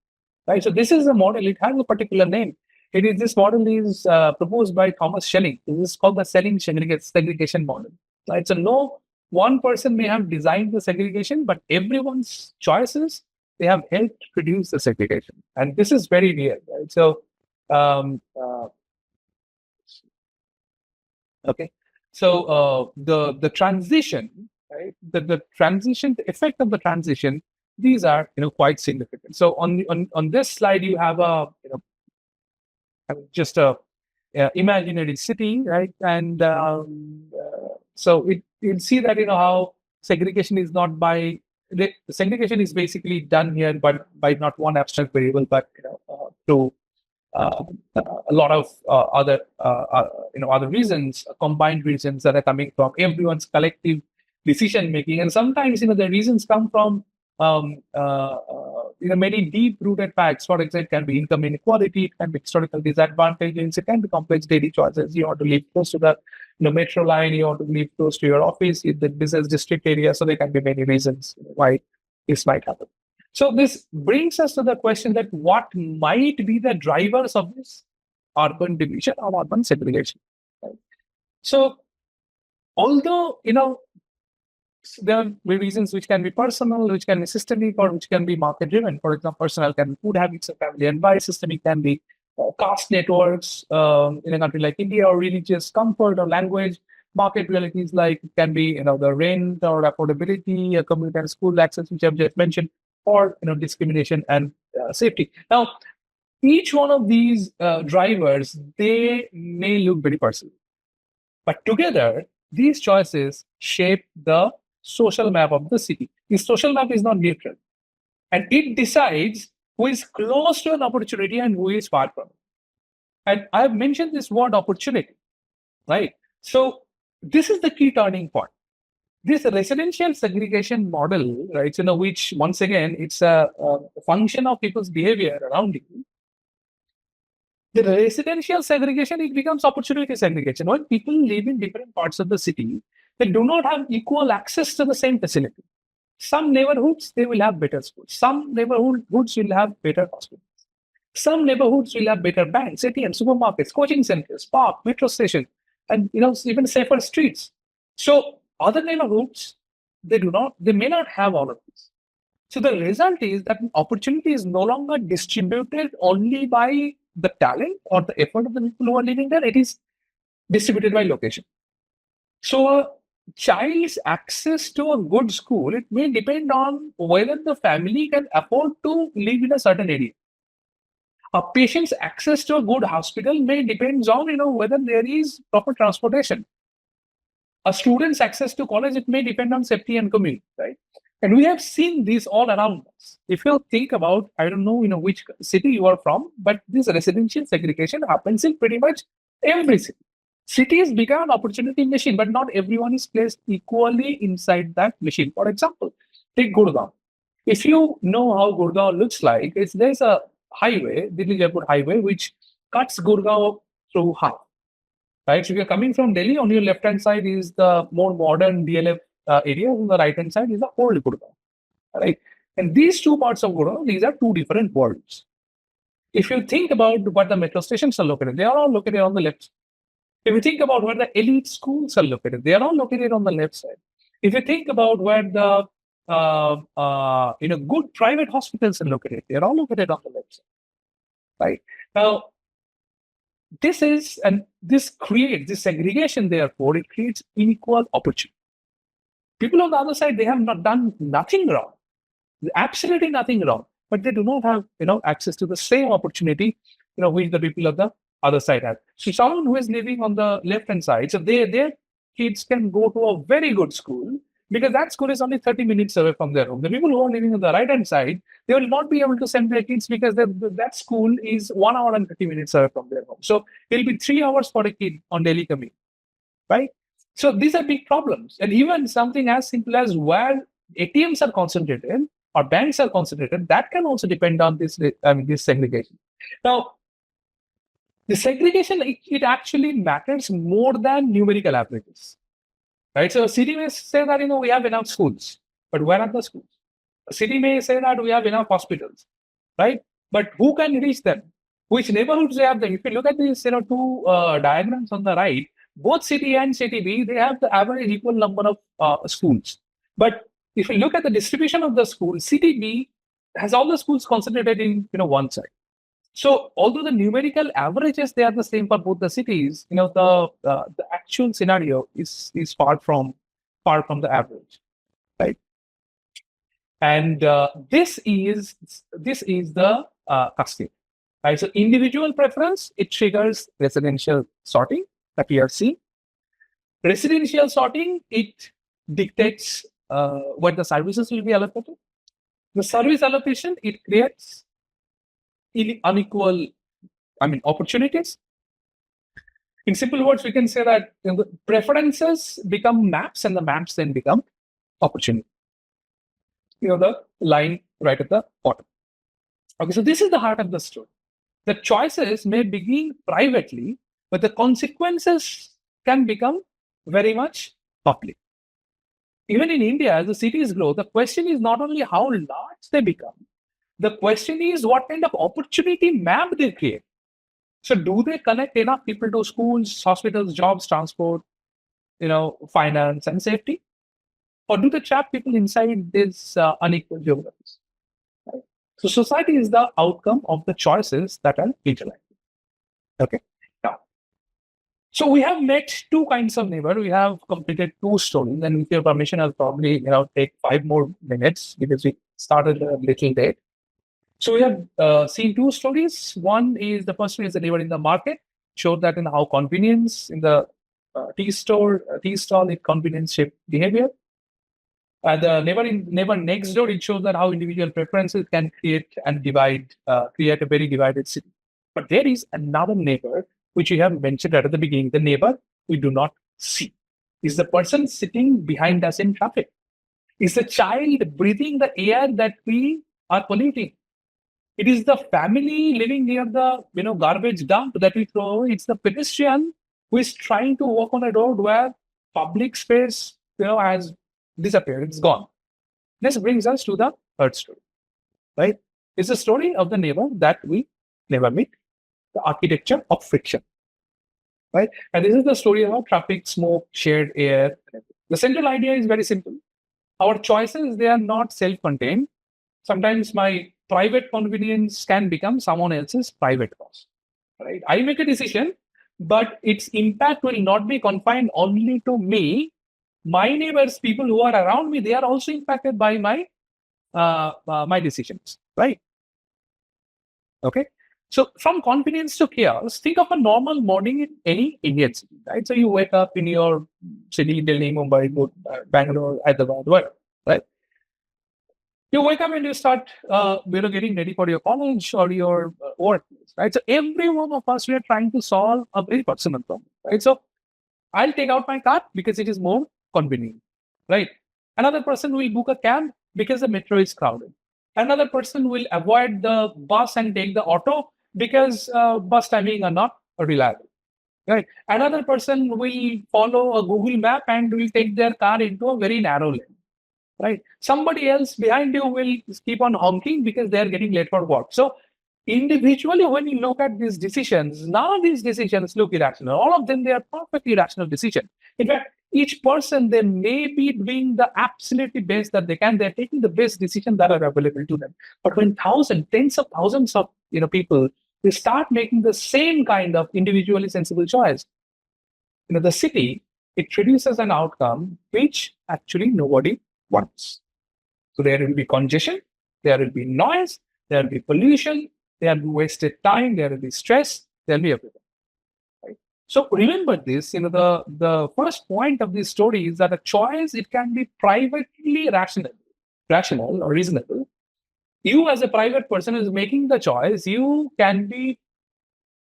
Right? So this is a model. It has a particular name. This model is proposed by Thomas Schelling. This is called the Schelling segregation model. Right? So no one person may have designed the segregation, but everyone's choices they have helped reduce the segregation. And this is very real, right? So, okay. So the transition, right? The transition, the effect of the transition, these are quite significant. So on this slide, you have a just a imaginary city, right? And so you'll see that how segregation is not by the segregation is basically done here, but by not one abstract variable, but through a lot of other reasons, combined reasons that are coming from everyone's collective decision making, and sometimes the reasons come from many deep-rooted facts. For example, it can be income inequality, it can be historical disadvantages, it can be complex daily choices. You want to live close to the metro line, you want to live close to your office in the business district area. So there can be many reasons why this might happen. So this brings us to the question that what might be the drivers of this urban division or urban segregation? Right? So although, there are reasons which can be personal, which can be systemic, or which can be market driven. For example, personal can be food habits of family and bias. Systemic can be caste networks in a country like India, or religious comfort or language. Market realities like it can be the rent or affordability, community and school access, which I've just mentioned, or discrimination and safety. Now, each one of these drivers, they may look very personal, but together these choices shape the social map of the city. The social map is not neutral, and it decides who is close to an opportunity and who is far from it. And I have mentioned this word opportunity, right? So this is the key turning point. This residential segregation model, right? Which once again, it's a function of people's behavior around you. The residential segregation, it becomes opportunity segregation. When people live in different parts of the city, they do not have equal access to the same facility. Some neighborhoods, they will have better schools. Some neighborhoods will have better hospitals. Some neighborhoods will have better banks, ATMs, supermarkets, coaching centers, park, metro station, and even safer streets. So other neighborhoods, they may not have all of this. So the result is that opportunity is no longer distributed only by the talent or the effort of the people who are living there. It is distributed by location. So a child's access to a good school, it may depend on whether the family can afford to live in a certain area. A patient's access to a good hospital may depend on whether there is proper transportation. A student's access to college, it may depend on safety and commute, right? And we have seen this all around us. If you think about, I don't know, which city you are from, but this residential segregation happens in pretty much every city. Cities become an opportunity machine, but not everyone is placed equally inside that machine. For example, take Gurgaon. If you know how Gurgaon looks like, there's a highway, Delhi-Jaipur highway, which cuts Gurgaon through half. Right? So if you're coming from Delhi, on your left-hand side is the more modern DLF area, on the right-hand side is the old Gurgaon. Right? And these two parts of Gurgaon, these are two different worlds. If you think about what the metro stations are located, they are all located on the left side. If you think about where the elite schools are located, they are all located on the left side. If you think about where the good private hospitals are located, they are all located on the left side. Right? Now, this creates this segregation, therefore, it creates unequal opportunity. People on the other side, they have not done nothing wrong, absolutely nothing wrong, but they do not have access to the same opportunity which the people of the other side have. So someone who is living on the left-hand side, so their kids can go to a very good school because that school is only 30 minutes away from their home. The people who are living on the right-hand side, they will not be able to send their kids because that school is 1 hour and 30 minutes away from their home. So it will be 3 hours for a kid on daily commute, right? So these are big problems. And even something as simple as where ATMs are concentrated or banks are concentrated, that can also depend on this segregation. Now, the segregation, it actually matters more than numerical averages. Right? So a city may say that we have enough schools, but where are the schools? A city may say that we have enough hospitals, right? But who can reach them? Which neighborhoods they have them? If you look at these two diagrams on the right, both city and city B, they have the average equal number of schools. But if you look at the distribution of the schools, city B has all the schools concentrated in one side. So although the numerical averages they are the same for both the cities, the actual scenario is far from the average, right? And this is the custom, right? So individual preference, it triggers residential sorting that we are seeing. Residential sorting, it dictates what the services will be allocated. The service allocation, it creates unequal, opportunities. In simple words, we can say that the preferences become maps, and the maps then become opportunity. The line right at the bottom. Okay, so this is the heart of the story. The choices may begin privately, but the consequences can become very much public. Even in India, as the cities grow, the question is not only how large they become, the question is what kind of opportunity map they create. So do they connect enough people to schools, hospitals, jobs, transport, finance and safety? Or do they trap people inside these unequal geographies? Right? So society is the outcome of the choices that are utilized. Okay. Now, so we have met two kinds of neighbor. We have completed two stories, and with your permission, I'll probably take 5 more minutes because we started a little late. So we have seen two stories. One is the first one is the neighbor in the market, showed that in how convenience in the tea stall, it convenience shaped behavior. The neighbor next door, it shows that how individual preferences can create a very divided city. But there is another neighbor, which we have mentioned right at the beginning. The neighbor we do not see is the person sitting behind us in traffic. Is the child breathing the air that we are polluting. It is the family living near the garbage dump that we throw. It's the pedestrian who is trying to walk on a road where public space has disappeared. It's gone. This brings us to the third story, right? It's the story of the neighbor that we never meet, the architecture of friction, right? And this is the story about traffic, smoke, shared air. The central idea is very simple. Our choices, they are not self-contained. Sometimes my private convenience can become someone else's private cost, right? I make a decision, but its impact will not be confined only to me. My neighbors, people who are around me, they are also impacted by my my decisions, right? Okay. So from convenience to chaos, think of a normal morning in any Indian city, right? So you wake up in your city, Delhi, Mumbai, Bangalore, Hyderabad, whatever, right? You wake up and you start, getting ready for your college or your workplace, right? So every one of us, we are trying to solve a very personal problem, right? So I'll take out my car because it is more convenient, right? Another person will book a cab because the metro is crowded. Another person will avoid the bus and take the auto because bus timing are not reliable, right? Another person will follow a Google map and will take their car into a very narrow lane, right? Somebody else behind you will keep on honking because they're getting late for work. So individually, when you look at these decisions, none of these decisions look irrational. All of them, they are perfectly rational decisions. In fact, each person, they may be doing the absolutely best that they can. They're taking the best decisions that are available to them. But when tens of thousands of people, they start making the same kind of individually sensible choice, the city, it produces an outcome which actually nobody wants. So there will be congestion, there will be noise, there will be pollution, there will be wasted time, there will be stress, there will be everything. Right? So remember this, the first point of this story is that a choice, it can be privately rational or reasonable. You as a private person who is making the choice, you can be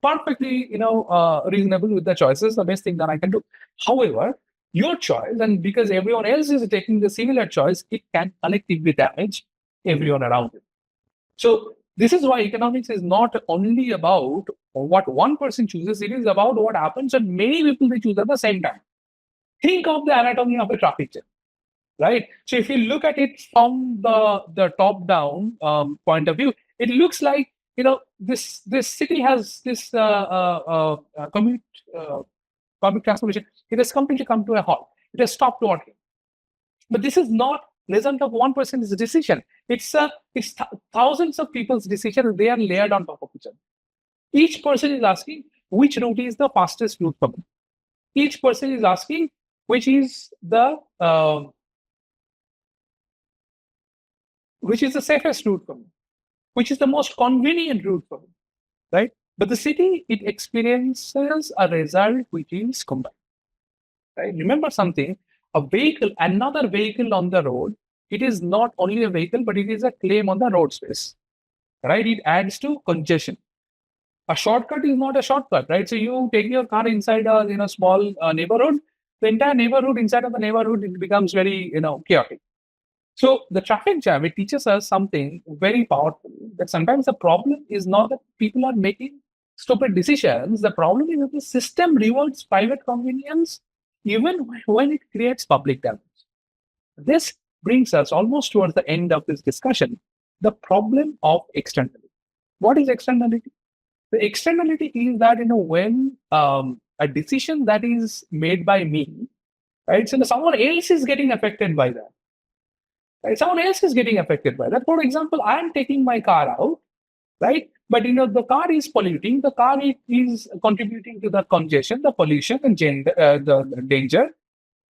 perfectly, reasonable with the choices, the best thing that I can do. However, your choice, and because everyone else is taking the similar choice, it can collectively damage everyone around you. So this is why economics is not only about what one person chooses, it is about what happens when many people they choose at the same time. Think of the anatomy of a traffic jam, right? So if you look at it from the top down point of view, it looks like this city has this public transportation. It has completely come to a halt. It has stopped working. But this is not result of one person's decision. It's thousands of people's decisions. They are layered on top of each other. Each person is asking which route is the fastest route for me. Each person is asking which is the safest route for me, which is the most convenient route for me, right? But the city, it experiences a result which is combined. Right? Remember something, another vehicle on the road, it is not only a vehicle, but it is a claim on the road space, right? It adds to congestion. A shortcut is not a shortcut, right? So you take your car inside a small neighborhood, the entire neighborhood, inside of the neighborhood, it becomes very, chaotic. So the traffic jam, it teaches us something very powerful, that sometimes the problem is not that people are making stupid decisions. The problem is that the system rewards private convenience even when it creates public damage. This brings us almost towards the end of this discussion, the problem of externality. What is externality? The externality is that, when a decision that is made by me, right, so someone else is getting affected by that. Right? Someone else is getting affected by that. For example, I am taking my car out, right? But the car is polluting. The car is contributing to the congestion, the pollution, and the danger.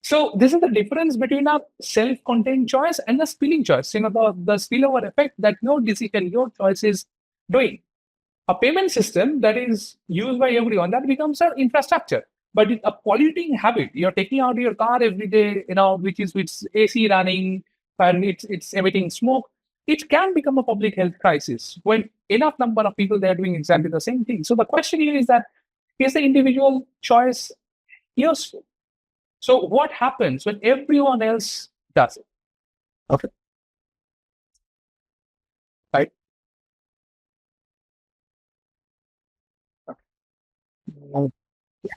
So this is the difference between a self-contained choice and the spilling choice. The spillover effect that your decision, your choice is doing. A payment system that is used by everyone, that becomes an infrastructure. But a polluting habit, you're taking out your car every day, which is with AC running and it's emitting smoke. It can become a public health crisis when enough number of people they are doing exactly the same thing. So the question here is that, is the individual choice useful? So what happens when everyone else does it? Okay. Right. Okay. Yeah.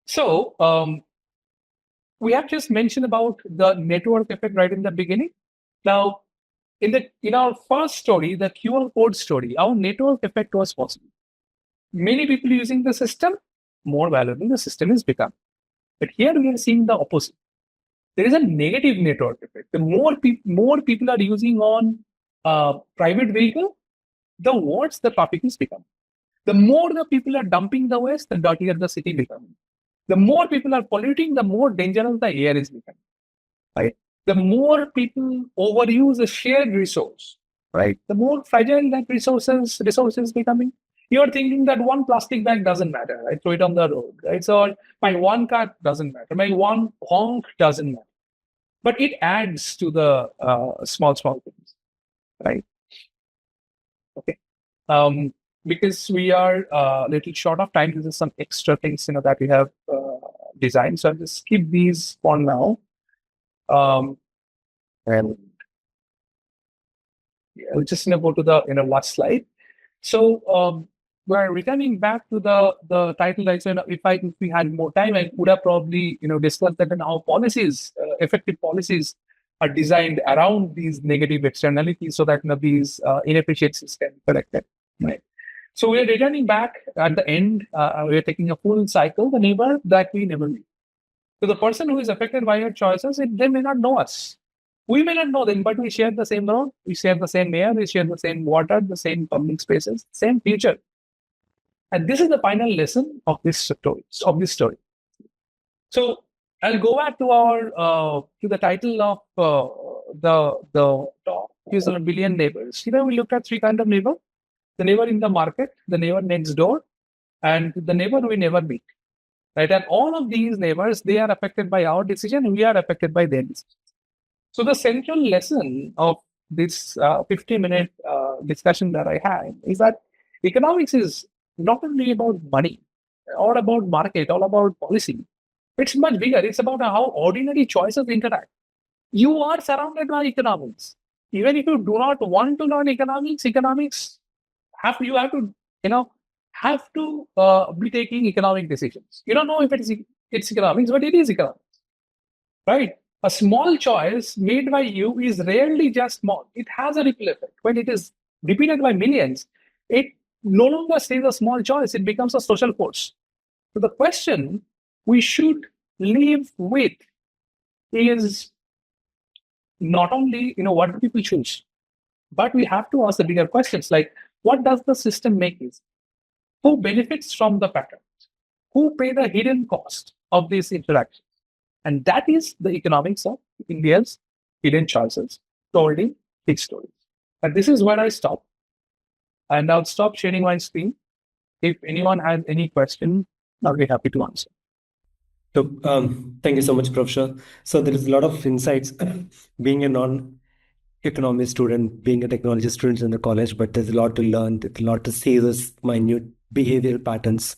So we have just mentioned about the network effect right in the beginning. Now, in our first story, the QR code story, our network effect was possible. Many people using the system, more valuable the system is become. But here we are seeing the opposite. There is a negative network effect. The more people are using on private vehicle, the worse the traffic is becoming. The more the people are dumping the waste, the dirtier the city becoming. The more people are polluting, the more dangerous the air is becoming. Right? The more people overuse a shared resource, right? The more fragile that resources becoming. You're thinking that one plastic bag doesn't matter. I throw it on the road, right? So my one car doesn't matter. My one honk doesn't matter. But it adds to the small things, right? Okay. Because we are a little short of time, this is some extra things that we have designed. So I'll just skip these for now. And yeah, we'll just go to the last slide. So we're returning back to the title. Like, so if we had more time, I would have probably discussed that how policies, effective policies, are designed around these negative externalities, so that these inefficiencies can be corrected. Right. So we're returning back at the end. We're taking a full cycle. The neighbor that we never meet. So the person who is affected by our choices, they may not know us. We may not know them, but we share the same road, we share the same air, we share the same water, the same public spaces, same future. And this is the final lesson of this story. So I'll go back to our to the title of the talk. Is a billion neighbors. We looked at three kinds of neighbor: the neighbor in the market, the neighbor next door, and the neighbor we never meet. Right, and all of these neighbors, they are affected by our decision, and we are affected by their decision. So the central lesson of this 50-minute discussion that I had is that economics is not only about money or about market or about policy. It's much bigger. It's about how ordinary choices interact. You are surrounded by economics. Even if you do not want to learn economics, you have to be taking economic decisions. You don't know if it's economics, but it is economics, right? A small choice made by you is rarely just small. It has a ripple effect. When it is repeated by millions, it no longer stays a small choice. It becomes a social force. So the question we should live with is not only, what do people choose, but we have to ask the bigger questions like, what does the system make easy? Who benefits from the pattern? Who pay the hidden cost of these interactions? And that is the economics of India's hidden choices told in big stories. And this is where I stop. And I'll stop sharing my screen. If anyone has any question, I'll be happy to answer. So, thank you so much, Professor. So there is a lot of insights being a non-economy student, being a technology student in the college, but there's a lot to learn, there's a lot to see this minute behavioral patterns.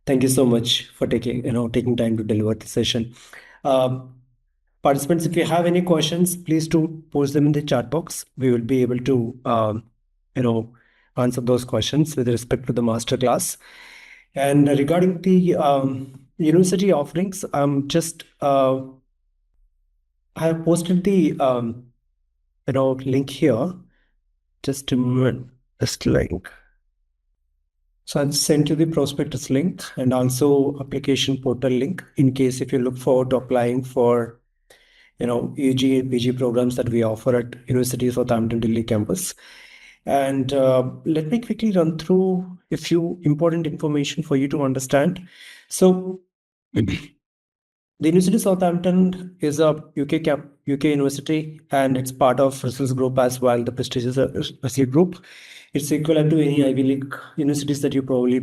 Thank you so much for taking time to deliver the session. Participants, if you have any questions, please do post them in the chat box. We will be able to, answer those questions with respect to the masterclass. And regarding the university offerings, I have posted the link here. Just a moment, this link. So I'll send you the prospectus link and also application portal link in case if you look forward to applying for UG and PG programs that we offer at University of Southampton Delhi campus. And let me quickly run through a few important information for you to understand. So the University of Southampton is a UK university, and it's part of Russell's Group as well, the prestigious Russell Group. It's equivalent to any Ivy League universities that you probably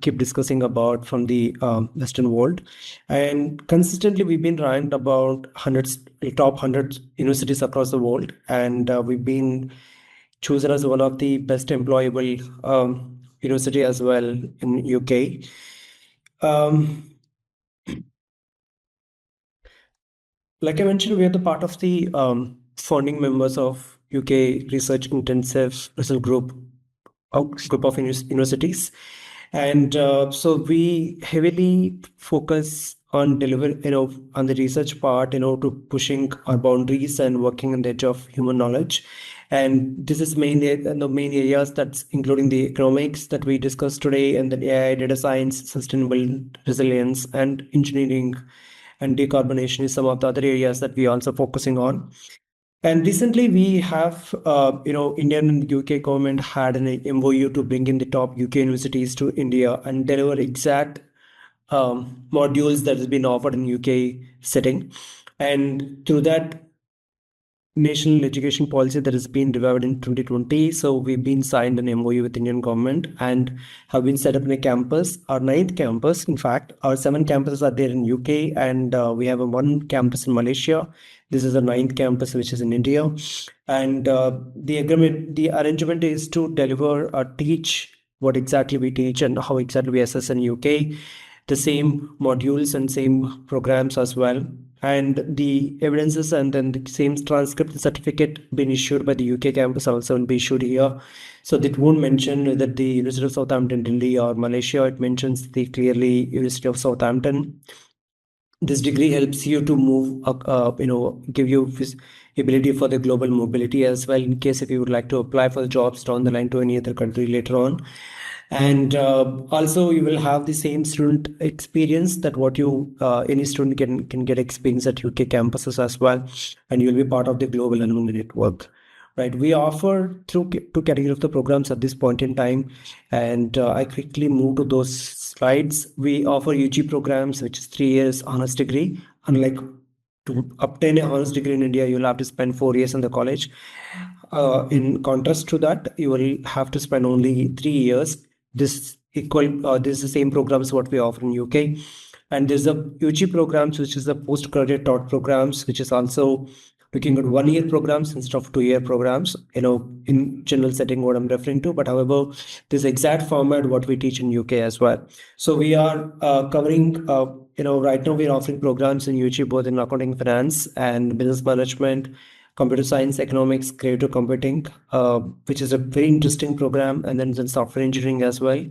keep discussing about from the Western world. And consistently, we've been ranked about top 100 universities across the world, and we've been chosen as one of the best employable university as well in UK. Like I mentioned, we are the part of the founding members of UK Research Intensive Russell Group of universities. And so we heavily focus on on the research part, to pushing our boundaries and working on the edge of human knowledge. And this is the main areas that's including the economics that we discussed today, and then AI, data science, sustainable resilience, and engineering and decarbonation is some of the other areas that we are also focusing on. And recently we have, Indian and UK government had an MOU to bring in the top UK universities to India and deliver exact modules that has been offered in UK setting. And through that national education policy that has been developed in 2020. So we've been signed an MOU with Indian government and have been set up in a campus, our 9th campus. In fact, our 7 campuses are there in UK, and we have one campus in Malaysia. This is the 9th campus, which is in India. And the arrangement is to deliver or teach what exactly we teach and how exactly we assess in UK, the same modules and same programs as well. And the evidences and then the same transcript and certificate being issued by the UK campus also will be issued here. So that won't mention that the University of Southampton Delhi or Malaysia. It mentions the clearly University of Southampton. This degree helps you to move, give you ability for the global mobility as well, in case if you would like to apply for jobs down the line to any other country later on. And also you will have the same student experience that what any student can get experience at UK campuses as well, and you'll be part of the global alumni network. Right, we offer two categories of the programs at this point in time, and I quickly move to those slides. We offer UG programs, which is 3 years honors degree. Unlike to obtain a honors degree in India, you'll have to spend 4 years in the college. In contrast to that, you will have to spend only 3 years. This is the same programs what we offer in UK. And there's a UG programs, which is the postgraduate taught programs, which is also looking at 1-year programs instead of 2-year programs, in general setting what I'm referring to. But however, this exact format what we teach in UK as well. So we are covering, right now we're offering programs in UG both in accounting, finance, and business management, computer science, economics, creative computing, which is a very interesting program, and then software engineering as well,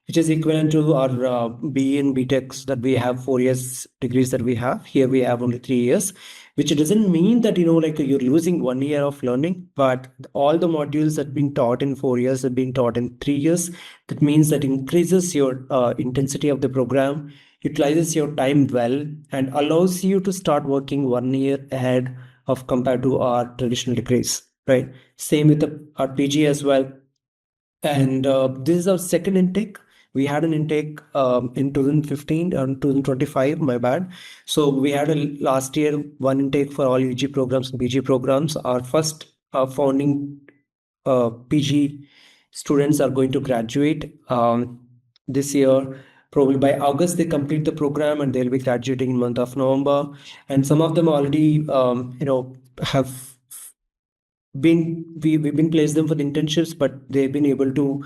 which is equivalent to our BE and BTechs that we have 4 years degrees that we have. Here we have only 3 years, which doesn't mean that, you're losing 1 year of learning, but all the modules that have been taught in 4 years have been taught in 3 years. That means that increases your intensity of the program, utilizes your time well, and allows you to start working 1 year ahead of compared to our traditional degrees, right? Same with our PG as well. And this is our second intake. We had an intake in 2015 and 2025, my bad. So we had last year one intake for all UG programs and PG programs. Our first founding PG students are going to graduate this year. Probably by August, they complete the program and they'll be graduating in month of November. And some of them already, have we've been placed them for the internships, but they've been able to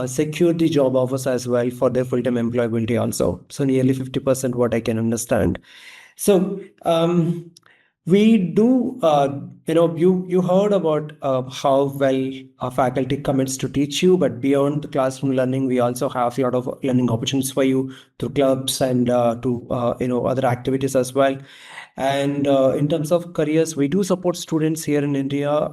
secure the job offers as well for their full-time employability also. So nearly 50%, what I can understand. So we do, you heard about how well our faculty commits to teach you, but beyond the classroom learning, we also have a lot of learning opportunities for you through clubs and to other activities as well. And in terms of careers, we do support students here in India.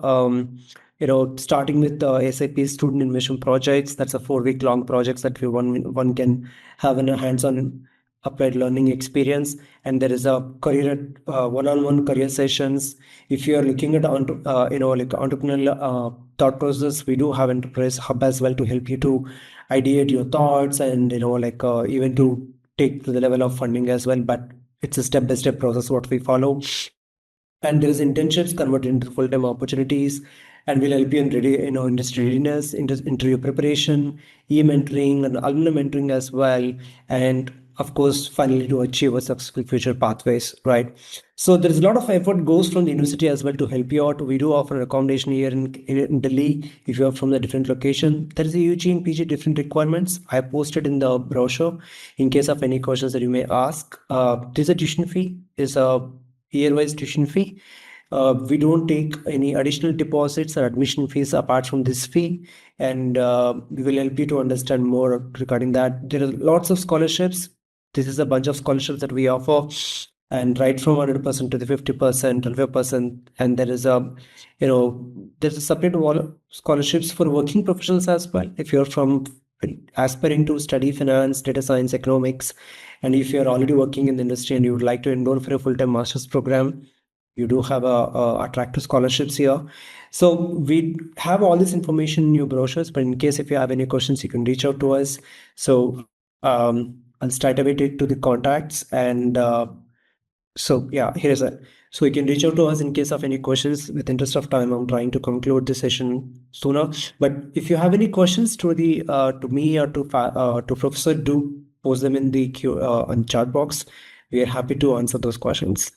Starting with the SAP student innovation projects. That's a 4-week long projects that one can have in a hands-on applied learning experience. And there is a career one-on-one career sessions. If you are looking at entrepreneurial thought process, we do have enterprise hub as well to help you to ideate your thoughts and even to take to the level of funding as well. But it's a step-by-step process what we follow. And there is internships converted into full-time opportunities, and we'll help you in industry readiness, interview preparation, e-mentoring and alumni mentoring as well, and of course finally to achieve a successful future pathways, right? So there is a lot of effort goes from the university as well to help you out. We do offer accommodation here in Delhi. If you are from the different location, there is a UG and PG different requirements. I posted in the brochure in case of any questions that you may ask. There's a tuition fee, is a year-wise tuition fee. We don't take any additional deposits or admission fees apart from this fee, and we will help you to understand more regarding that. There are lots of scholarships. This is a bunch of scholarships that we offer, and right from 100% to the 50%, 25%, and there is there's a separate scholarships for working professionals as well. If you're from aspiring to study finance, data science, economics, and if you're already working in the industry and you would like to enroll for a full-time master's program, you do have attractive scholarships here. So we have all this information in your brochures, but in case if you have any questions, you can reach out to us. So I'll straight away take to the contacts, and so yeah, here is it. So you can reach out to us in case of any questions. With interest of time, I'm trying to conclude the session sooner. But if you have any questions to me or to Professor, do post them in the on chat box. We are happy to answer those questions.